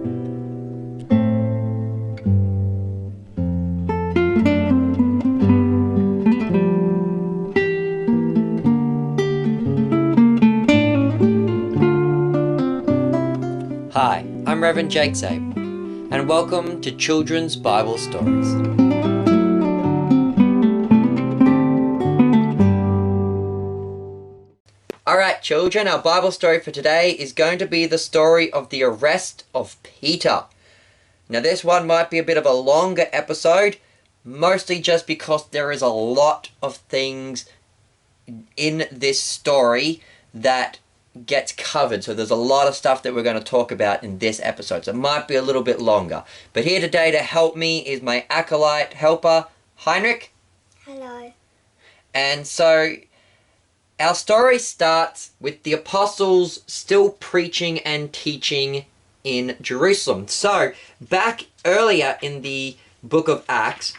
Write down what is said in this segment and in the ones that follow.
Hi, I'm Reverend Jake Zabe, and welcome to Children's Bible Stories. Alright children, our Bible story for today is going to be the story of the arrest of Peter. Now this one might be a bit of a longer episode, mostly just because there is a lot of things in this story that gets covered. So there's a lot of stuff that we're going to talk about in this episode. So it might be a little bit longer. But here today to help me is my acolyte helper, Heinrich. Hello. And so our story starts with the apostles still preaching and teaching in Jerusalem. So back earlier in the book of Acts,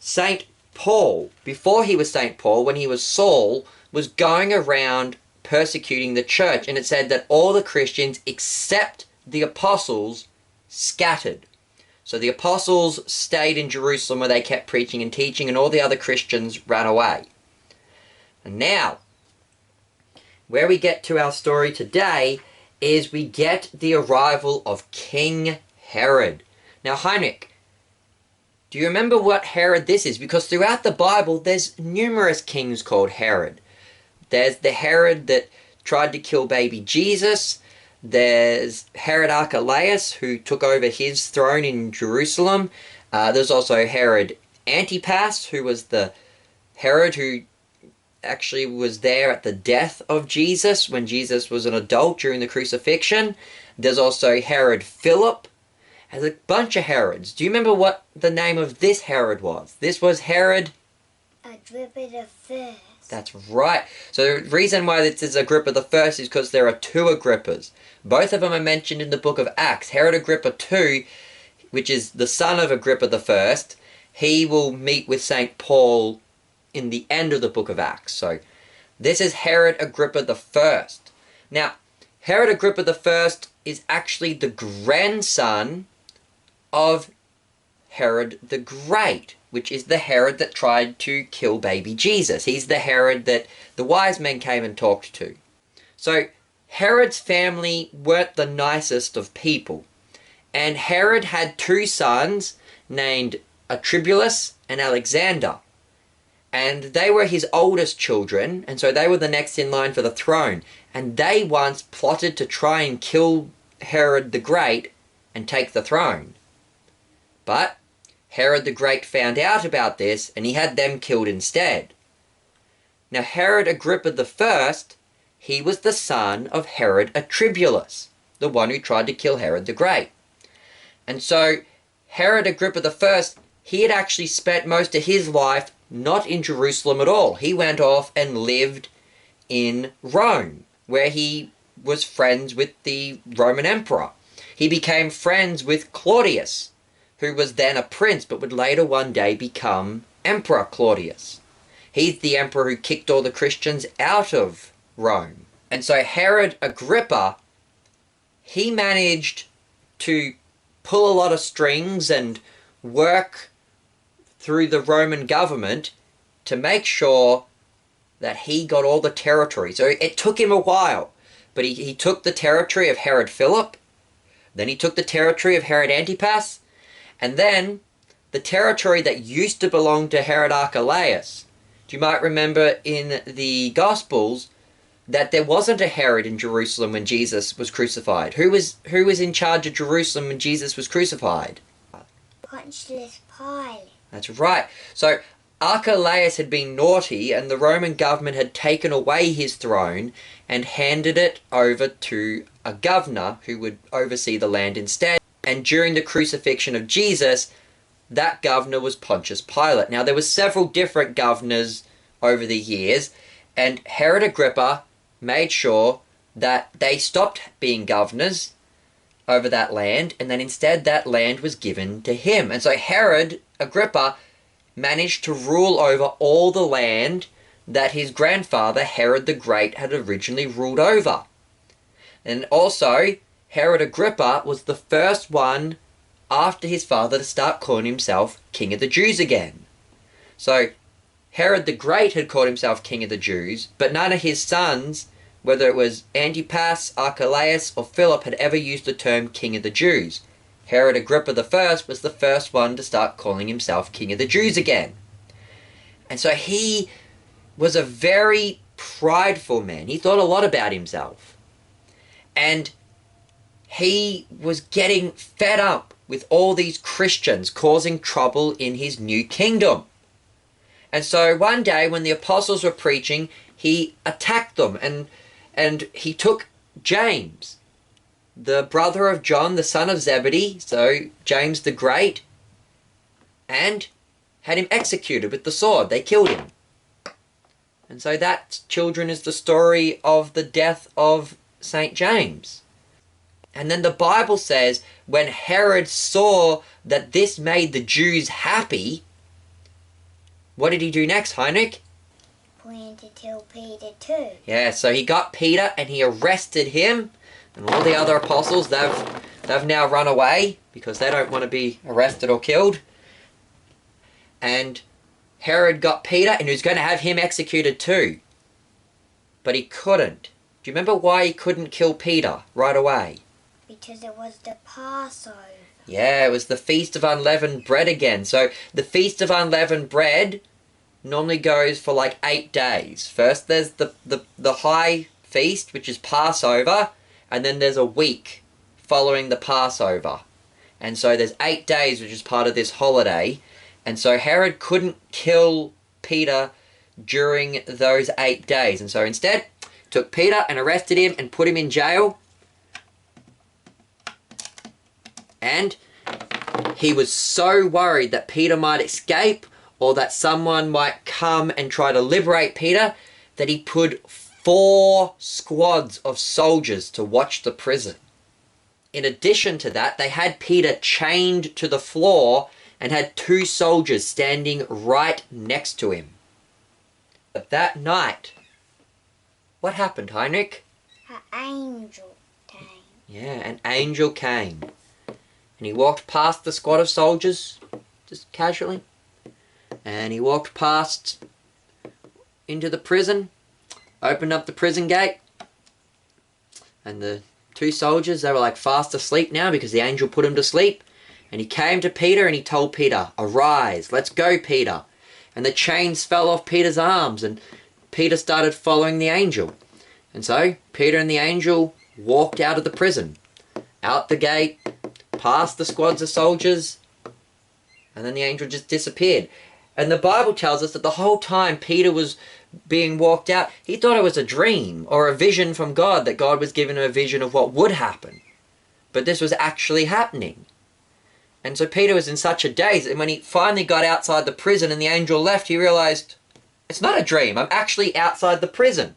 St. Paul, before he was St. Paul, when he was Saul, was going around persecuting the church, and it said that all the Christians except the apostles scattered. So the apostles stayed in Jerusalem where they kept preaching and teaching, and all the other Christians ran away. And now, where we get to our story today is we get the arrival of King Herod. Now Heinrich, do you remember what Herod this is? Because throughout the Bible there's numerous kings called Herod. There's the Herod that tried to kill baby Jesus. There's Herod Archelaus, who took over his throne in Jerusalem. There's also Herod Antipas, who was the Herod who actually was there at the death of Jesus when Jesus was an adult during the crucifixion. There's also Herod Philip. There's a bunch of Herods. Do you remember what the name of this Herod was? This was Herod Agrippa the First. That's right. So the reason why this is Agrippa the First is because there are two Agrippas. Both of them are mentioned in the book of Acts. Herod Agrippa II, which is the son of Agrippa the First, he will meet with St. Paul in the end of the book of Acts. So this is Herod Agrippa the First. Now, Herod Agrippa the First is actually the grandson of Herod the Great, which is the Herod that tried to kill baby Jesus. He's the Herod that the wise men came and talked to. So Herod's family weren't the nicest of people. And Herod had two sons named Archibulus and Alexander. And they were his oldest children, and so they were the next in line for the throne. And they once plotted to try and kill Herod the Great and take the throne. But Herod the Great found out about this, and he had them killed instead. Now Herod Agrippa the First, he was the son of Herod Archibulus, the one who tried to kill Herod the Great. And so Herod Agrippa the First, he had actually spent most of his life not in Jerusalem at all. He went off and lived in Rome, where he was friends with the Roman emperor. He became friends with Claudius, who was then a prince, but would later one day become Emperor Claudius. He's the emperor who kicked all the Christians out of Rome. And so Herod Agrippa, he managed to pull a lot of strings and work through the Roman government to make sure that he got all the territory. So it took him a while, but he took the territory of Herod Philip, then he took the territory of Herod Antipas, and then the territory that used to belong to Herod Archelaus. You might remember in the Gospels that there wasn't a Herod in Jerusalem when Jesus was crucified. Who was in charge of Jerusalem when Jesus was crucified? Pontius Pilate. That's right. So Archelaus had been naughty, and the Roman government had taken away his throne and handed it over to a governor who would oversee the land instead. And during the crucifixion of Jesus, that governor was Pontius Pilate. Now, there were several different governors over the years, and Herod Agrippa made sure that they stopped being governors over that land, and then instead that land was given to him. And so Herod Agrippa managed to rule over all the land that his grandfather, Herod the Great, had originally ruled over. And also, Herod Agrippa was the first one after his father to start calling himself King of the Jews again. So Herod the Great had called himself King of the Jews, but none of his sons, whether it was Antipas, Archelaus, or Philip, had ever used the term King of the Jews. Herod Agrippa I was the first one to start calling himself King of the Jews again. And so he was a very prideful man. He thought a lot about himself. And he was getting fed up with all these Christians causing trouble in his new kingdom. And so one day when the apostles were preaching, he attacked them and he took James, the brother of John, the son of Zebedee, so James the Great, and had him executed with the sword. They killed him. And so that, children, is the story of the death of St. James. And then the Bible says when Herod saw that this made the Jews happy, what did he do next, Heinrich? Planned to kill Peter too. Yeah, so he got Peter and he arrested him. And all the other apostles, they've now run away because they don't want to be arrested or killed. And Herod got Peter and he was going to have him executed too. But he couldn't. Do you remember why he couldn't kill Peter right away? Because it was the Passover. Yeah, it was the Feast of Unleavened Bread again. So the Feast of Unleavened Bread normally goes for like 8 days. First there's the high feast, which is Passover, and then there's a week following the Passover. And so there's 8 days, which is part of this holiday. And so Herod couldn't kill Peter during those 8 days. And so instead, took Peter and arrested him and put him in jail. And he was so worried that Peter might escape or that someone might come and try to liberate Peter that he put 4 squads of soldiers to watch the prison. In addition to that, they had Peter chained to the floor and had 2 soldiers standing right next to him. But that night, what happened, Heinrich? An angel came. Yeah, an angel came. And he walked past the squad of soldiers, just casually. And he walked past into the prison, opened up the prison gate. And the 2 soldiers, they were like fast asleep now because the angel put them to sleep. And he came to Peter and he told Peter, "Arise, let's go, Peter." And the chains fell off Peter's arms and Peter started following the angel. And so Peter and the angel walked out of the prison, out the gate, past the squads of soldiers, and then the angel just disappeared. And the Bible tells us that the whole time Peter was being walked out, he thought it was a dream or a vision from God, that God was giving him a vision of what would happen. But this was actually happening. And so Peter was in such a daze, and when he finally got outside the prison and the angel left, he realized, it's not a dream, I'm actually outside the prison.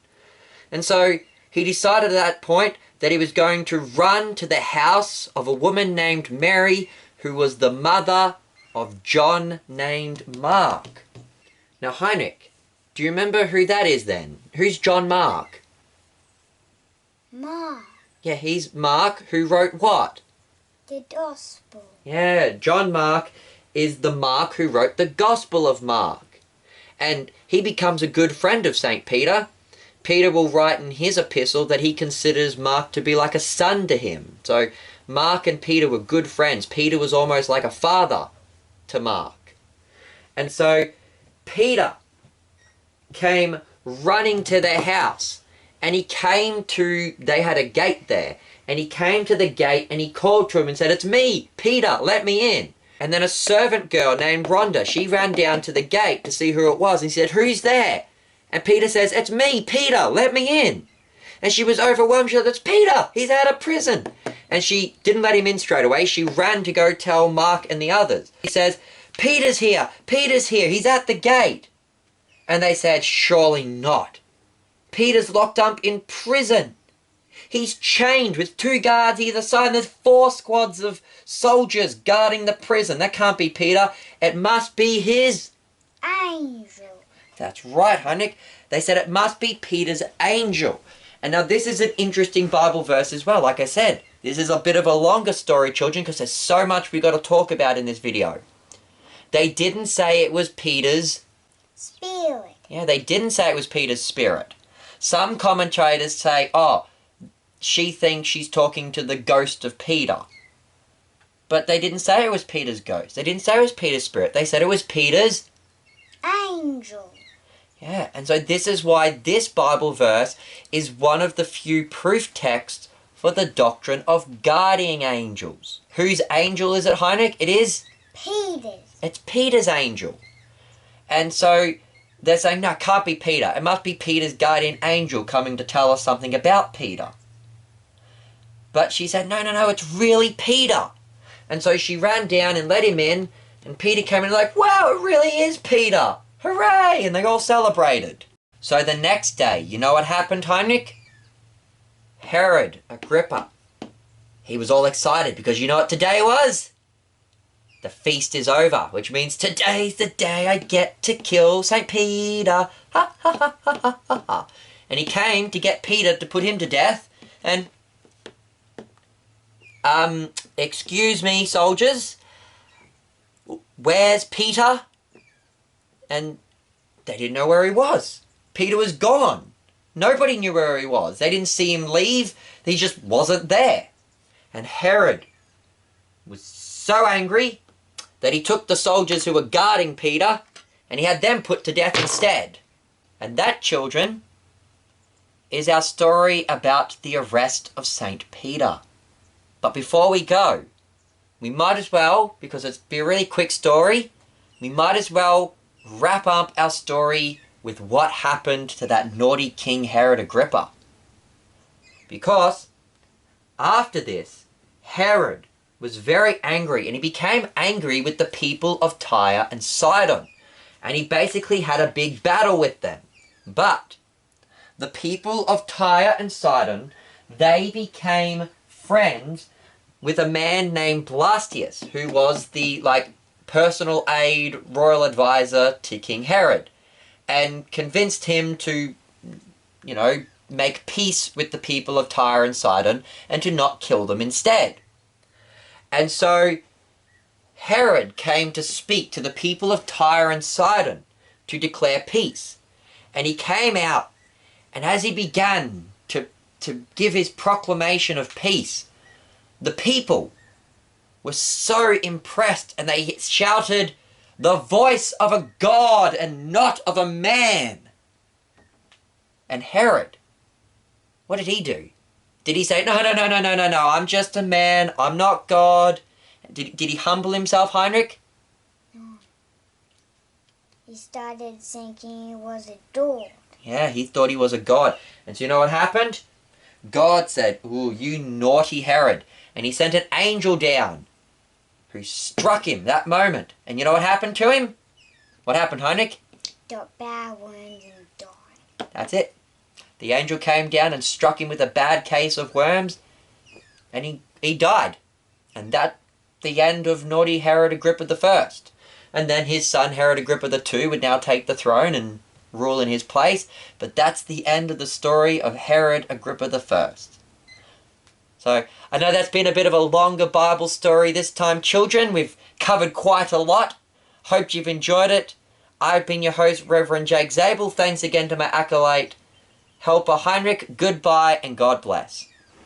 And so he decided at that point that he was going to run to the house of a woman named Mary, who was the mother of John named Mark. Now, Heinrich, do you remember who that is then? Who's John Mark? Mark. Yeah, he's Mark who wrote what? The Gospel. Yeah, John Mark is the Mark who wrote the Gospel of Mark. And he becomes a good friend of St. Peter. Peter will write in his epistle that he considers Mark to be like a son to him. So Mark and Peter were good friends. Peter was almost like a father to Mark. And so Peter came running to their house, and he came to, they had a gate there, and he came to the gate and he called to him and said, "It's me, Peter, let me in." And then a servant girl named Rhonda, she ran down to the gate to see who it was, and he said, "Who's there?" And Peter says, "It's me, Peter, let me in." And she was overwhelmed. She said, "It's Peter, he's out of prison." And she didn't let him in straight away. She ran to go tell Mark and the others. He says, Peter's here, he's at the gate." And they said, "Surely not. Peter's locked up in prison. He's chained with 2 guards either side, and there's 4 squads of soldiers guarding the prison. That can't be Peter. It must be his Angel. That's right, Heinrich. They said it must be Peter's angel. And now this is an interesting Bible verse as well. Like I said, This is a bit of a longer story, children, because there's so much we got to talk about in this video. They didn't say it was Peter's Spirit. Yeah, they didn't say it was Peter's spirit. Some commentators say, oh, she thinks she's talking to the ghost of Peter. But they didn't say it was Peter's ghost. They didn't say it was Peter's spirit. They said it was Peter's Angel. Yeah, and so this is why this Bible verse is one of the few proof texts for the doctrine of guardian angels. Whose angel is it, Heinrich? It is? Peter's. It's Peter's angel. And so they're saying, no, it can't be Peter. It must be Peter's guardian angel coming to tell us something about Peter. But she said, no, it's really Peter. And so she ran down and let him in, and Peter came in like, wow, it really is Peter. Hooray! And they all celebrated. So the next day, you know what happened, Heinrich? Herod Agrippa. He was all excited because you know what today was? The feast is over, which means today's the day I get to kill St. Peter. Ha ha ha ha ha ha ha. And he came to get Peter to put him to death. And, excuse me, soldiers. Where's Peter? And they didn't know where he was. Peter was gone. Nobody knew where he was. They didn't see him leave. He just wasn't there. And Herod was so angry that he took the soldiers who were guarding Peter and he had them put to death instead. And that, children, is our story about the arrest of St. Peter. But before we go, we might as well, because it's be a really quick story, we might as well wrap up our story with what happened to that naughty King Herod Agrippa. Because after this, Herod was very angry, and he became angry with the people of Tyre and Sidon. And he basically had a big battle with them. But the people of Tyre and Sidon, they became friends with a man named Blastius, who was the, personal aide, royal advisor to King Herod, and convinced him to, make peace with the people of Tyre and Sidon and to not kill them instead. And so Herod came to speak to the people of Tyre and Sidon to declare peace. And he came out, and as he began to give his proclamation of peace, the people were so impressed, and they shouted, "The voice of a god and not of a man." And Herod, what did he do? Did he say, no, I'm just a man, I'm not God? Did he humble himself, Heinrich? No. He started thinking he was a dog. Yeah, he thought he was a god. And so you know what happened? God said, ooh, you naughty Herod. And he sent an angel down who struck him that moment. And you know what happened to him? What happened, Heinrich? Got bad worms and died. That's it. The angel came down and struck him with a bad case of worms, and he died. And that's the end of naughty Herod Agrippa I. And then his son Herod Agrippa II would now take the throne and rule in his place. But that's the end of the story of Herod Agrippa I. So, I know that's been a bit of a longer Bible story this time, children. We've covered quite a lot. Hope you've enjoyed it. I've been your host, Reverend Jake Zabel. Thanks again to my acolyte, Helper Heinrich. Goodbye and God bless.